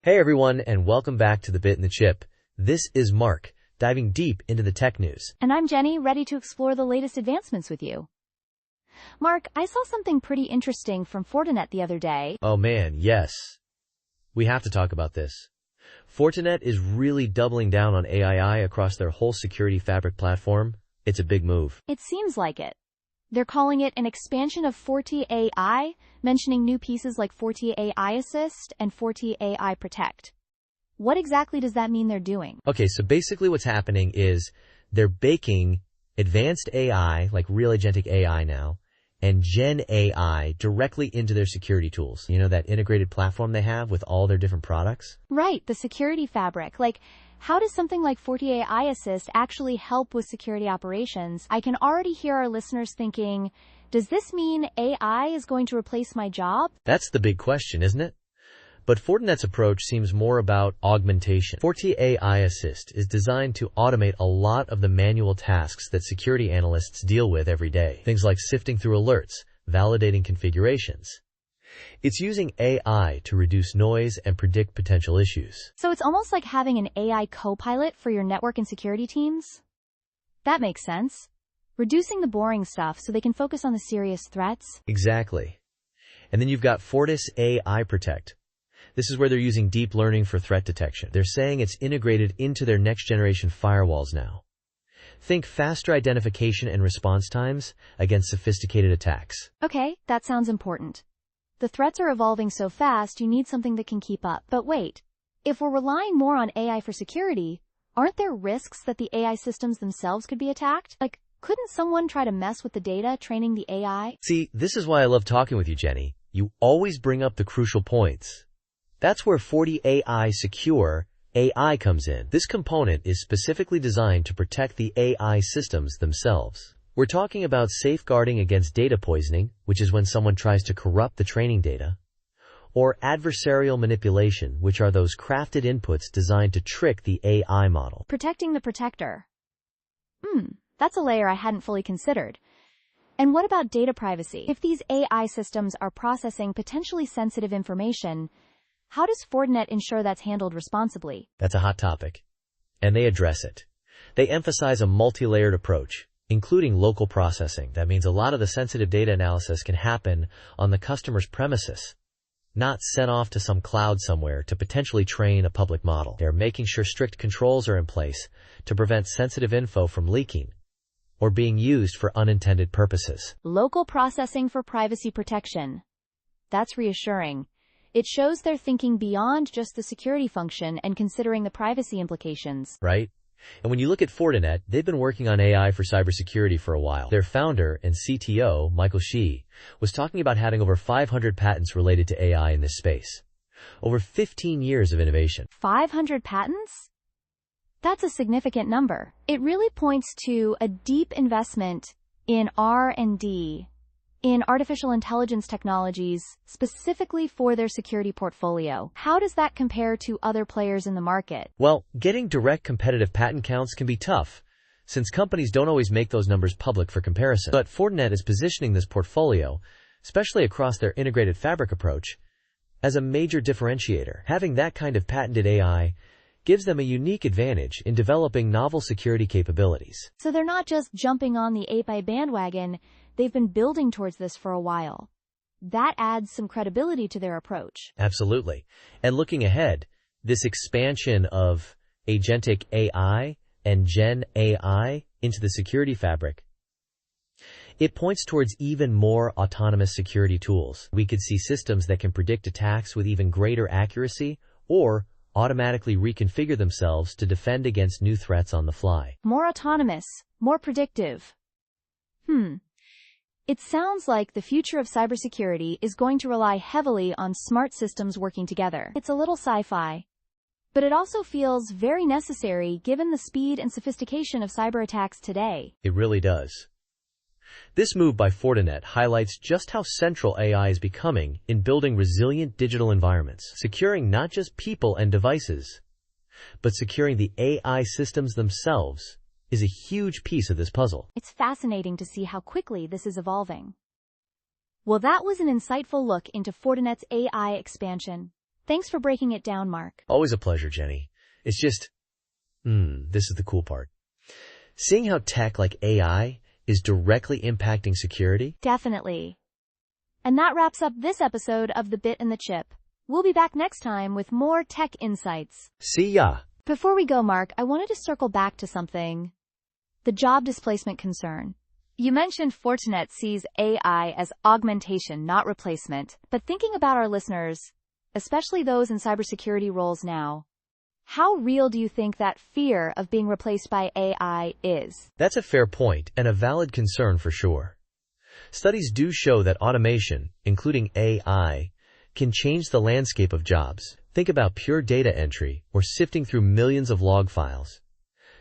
Hey everyone, and welcome back to The Bit and the Chip. This is Mark, diving deep into the tech news. And I'm Jenny, ready to explore the latest advancements with you. Mark, I saw something pretty interesting from Fortinet the other day. Oh man, yes. We have to talk about this. Fortinet is really doubling down on AI across their whole security fabric platform. It's a big move. It seems like it. They're calling it an expansion of FortiAI, mentioning new pieces like FortiAI-Assist and FortiAI-Protect. What exactly does that mean they're doing? Okay, so basically what's happening is they're baking advanced AI, like real agentic AI now, and Gen AI directly into their security tools. You know, that integrated platform they have with all their different products? Right, the security fabric. How does something like FortiAI-Assist actually help with security operations? I can already hear our listeners thinking, does this mean AI is going to replace my job? That's the big question, isn't it? But Fortinet's approach seems more about augmentation. FortiAI-Assist is designed to automate a lot of the manual tasks that security analysts deal with every day. Things like sifting through alerts, validating configurations. It's using AI to reduce noise and predict potential issues. So it's almost like having an AI co-pilot for your network and security teams? That makes sense. Reducing the boring stuff so they can focus on the serious threats. Exactly. And then you've got FortiAI-Protect. This is where they're using deep learning for threat detection. They're saying it's integrated into their next-generation firewalls now. Think faster identification and response times against sophisticated attacks. Okay, that sounds important. The threats are evolving so fast, you need something that can keep up. But wait, if we're relying more on AI for security, aren't there risks that the AI systems themselves could be attacked? Couldn't someone try to mess with the data training the AI? See, this is why I love talking with you, Jenny. You always bring up the crucial points. That's where FortiAI Secure AI comes in. This component is specifically designed to protect the AI systems themselves. We're talking about safeguarding against data poisoning, which is when someone tries to corrupt the training data, or adversarial manipulation, which are those crafted inputs designed to trick the AI model. Protecting the protector. That's a layer I hadn't fully considered. And what about data privacy? If these AI systems are processing potentially sensitive information, how does Fortinet ensure that's handled responsibly? That's a hot topic, and they address it. They emphasize a multi-layered approach, including local processing. That means a lot of the sensitive data analysis can happen on the customer's premises, not sent off to some cloud somewhere to potentially train a public model. They're making sure strict controls are in place to prevent sensitive info from leaking or being used for unintended purposes. Local processing for privacy protection. That's reassuring. It shows they're thinking beyond just the security function and considering the privacy implications. Right? And when you look at Fortinet, they've been working on AI for cybersecurity for a while. Their founder and CTO, Michael Shih, was talking about having over 500 patents related to AI in this space. Over 15 years of innovation. 500 patents? That's a significant number. It really points to a deep investment in R&D, in artificial intelligence technologies, specifically for their security portfolio. How does that compare to other players in the market? Well, getting direct competitive patent counts can be tough, since companies don't always make those numbers public for comparison. But Fortinet is positioning this portfolio, especially across their integrated fabric approach, as a major differentiator. Having that kind of patented AI gives them a unique advantage in developing novel security capabilities. So they're not just jumping on the AI bandwagon, they've been building towards this for a while. That adds some credibility to their approach. Absolutely. And looking ahead, this expansion of agentic AI and Gen AI into the security fabric, it points towards even more autonomous security tools. We could see systems that can predict attacks with even greater accuracy or automatically reconfigure themselves to defend against new threats on the fly. More autonomous, more predictive. It sounds like the future of cybersecurity is going to rely heavily on smart systems working together. It's a little sci-fi, but it also feels very necessary given the speed and sophistication of cyber attacks today. It really does. This move by Fortinet highlights just how central AI is becoming in building resilient digital environments, securing not just people and devices, but securing the AI systems themselves is a huge piece of this puzzle. It's fascinating to see how quickly this is evolving. Well, that was an insightful look into Fortinet's AI expansion. Thanks for breaking it down, Mark. Always a pleasure, Jenny. It's just, this is the cool part. Seeing how tech like AI is directly impacting security. Definitely. And that wraps up this episode of The Bit and the Chip. We'll be back next time with more tech insights. See ya. Before we go, Mark, I wanted to circle back to something. The job displacement concern. You mentioned Fortinet sees AI as augmentation, not replacement. But thinking about our listeners, especially those in cybersecurity roles now, how real do you think that fear of being replaced by AI is? That's a fair point and a valid concern for sure. Studies do show that automation, including AI, can change the landscape of jobs. Think about pure data entry or sifting through millions of log files.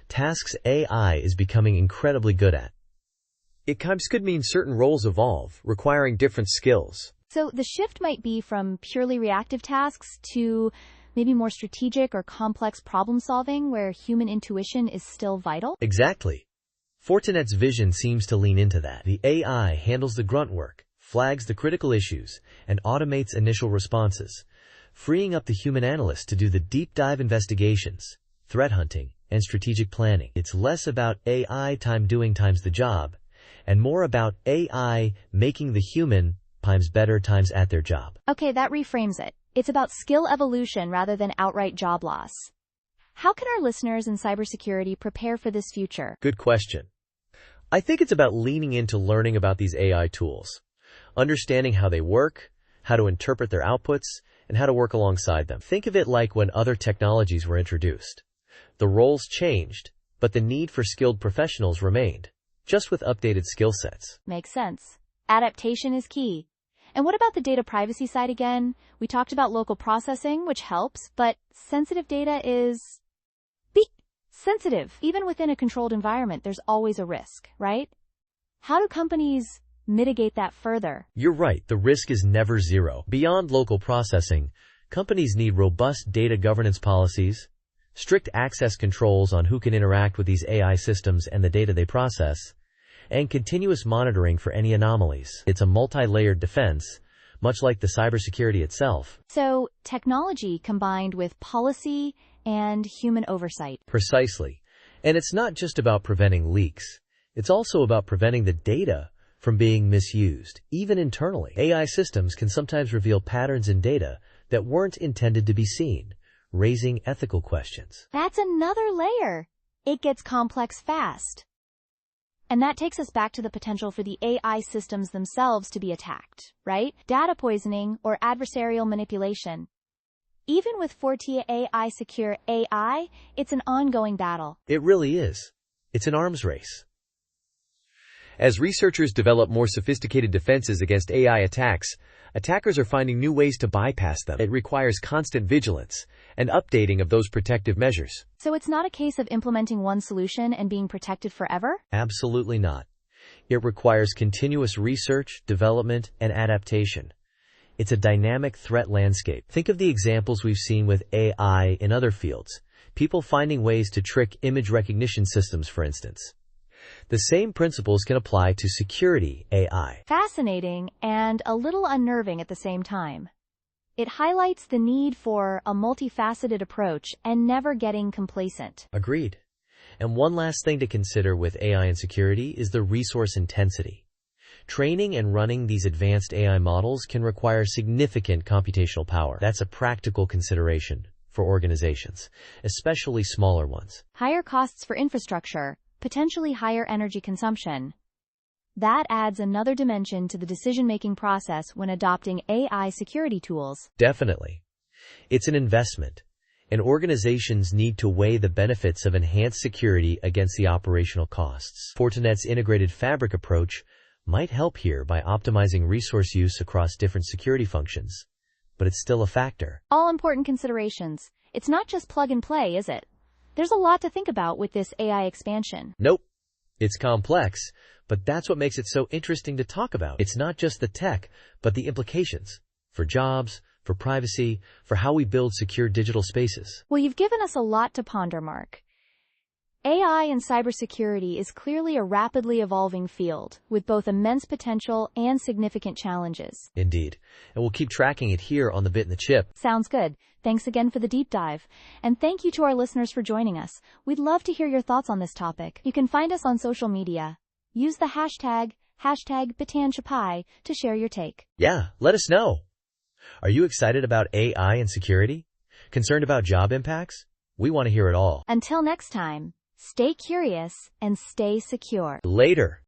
Tasks AI is becoming incredibly good at. It could mean certain roles evolve, requiring different skills. So the shift might be from purely reactive tasks to maybe more strategic or complex problem solving where human intuition is still vital? Exactly. Fortinet's vision seems to lean into that. The AI handles the grunt work, flags the critical issues, and automates initial responses, freeing up the human analyst to do the deep dive investigations, threat hunting, and strategic planning. It's less about AI doing the job, and more about AI making the human better at their job. Okay, that reframes it. It's about skill evolution rather than outright job loss. How can our listeners in cybersecurity prepare for this future? Good question. I think it's about leaning into learning about these AI tools, understanding how they work, how to interpret their outputs, and how to work alongside them. Think of it like when other technologies were introduced. The roles changed, but the need for skilled professionals remained, just with updated skill sets. Makes sense. Adaptation is key. And what about the data privacy side again? We talked about local processing, which helps, but sensitive data is sensitive. Even within a controlled environment, there's always a risk, right? How do companies mitigate that further? You're right, the risk is never zero. Beyond local processing, companies need robust data governance policies, strict access controls on who can interact with these AI systems and the data they process, and continuous monitoring for any anomalies. It's a multi-layered defense, much like the cybersecurity itself. So, technology combined with policy and human oversight. Precisely. And it's not just about preventing leaks. It's also about preventing the data from being misused, even internally. AI systems can sometimes reveal patterns in data that weren't intended to be seen, raising ethical questions. That's another layer. It gets complex fast. And that takes us back to the potential for the AI systems themselves to be attacked, right? Data poisoning or adversarial manipulation. Even with FortiAI Secure AI, it's an ongoing battle. It really is. It's an arms race. As researchers develop more sophisticated defenses against AI attacks, attackers are finding new ways to bypass them. It requires constant vigilance and updating of those protective measures. So it's not a case of implementing one solution and being protected forever? Absolutely not. It requires continuous research, development, and adaptation. It's a dynamic threat landscape. Think of the examples we've seen with AI in other fields. People finding ways to trick image recognition systems, for instance. The same principles can apply to security AI. Fascinating and a little unnerving at the same time. It highlights the need for a multifaceted approach and never getting complacent. Agreed. And one last thing to consider with AI and security is the resource intensity. Training and running these advanced AI models can require significant computational power. That's a practical consideration for organizations, especially smaller ones. Higher costs for infrastructure, potentially higher energy consumption. That adds another dimension to the decision-making process when adopting AI security tools. Definitely. It's an investment, and organizations need to weigh the benefits of enhanced security against the operational costs. Fortinet's integrated fabric approach might help here by optimizing resource use across different security functions, but it's still a factor. All important considerations. It's not just plug and play, is it? There's a lot to think about with this AI expansion. Nope. It's complex, but that's what makes it so interesting to talk about. It's not just the tech, but the implications for jobs, for privacy, for how we build secure digital spaces. Well, you've given us a lot to ponder, Mark. AI and cybersecurity is clearly a rapidly evolving field, with both immense potential and significant challenges. Indeed. And we'll keep tracking it here on the Bit and the Chip. Sounds good. Thanks again for the deep dive. And thank you to our listeners for joining us. We'd love to hear your thoughts on this topic. You can find us on social media. Use the hashtag #BitanChapai to share your take. Yeah, let us know. Are you excited about AI and security? Concerned about job impacts? We want to hear it all. Until next time, stay curious and stay secure. Later.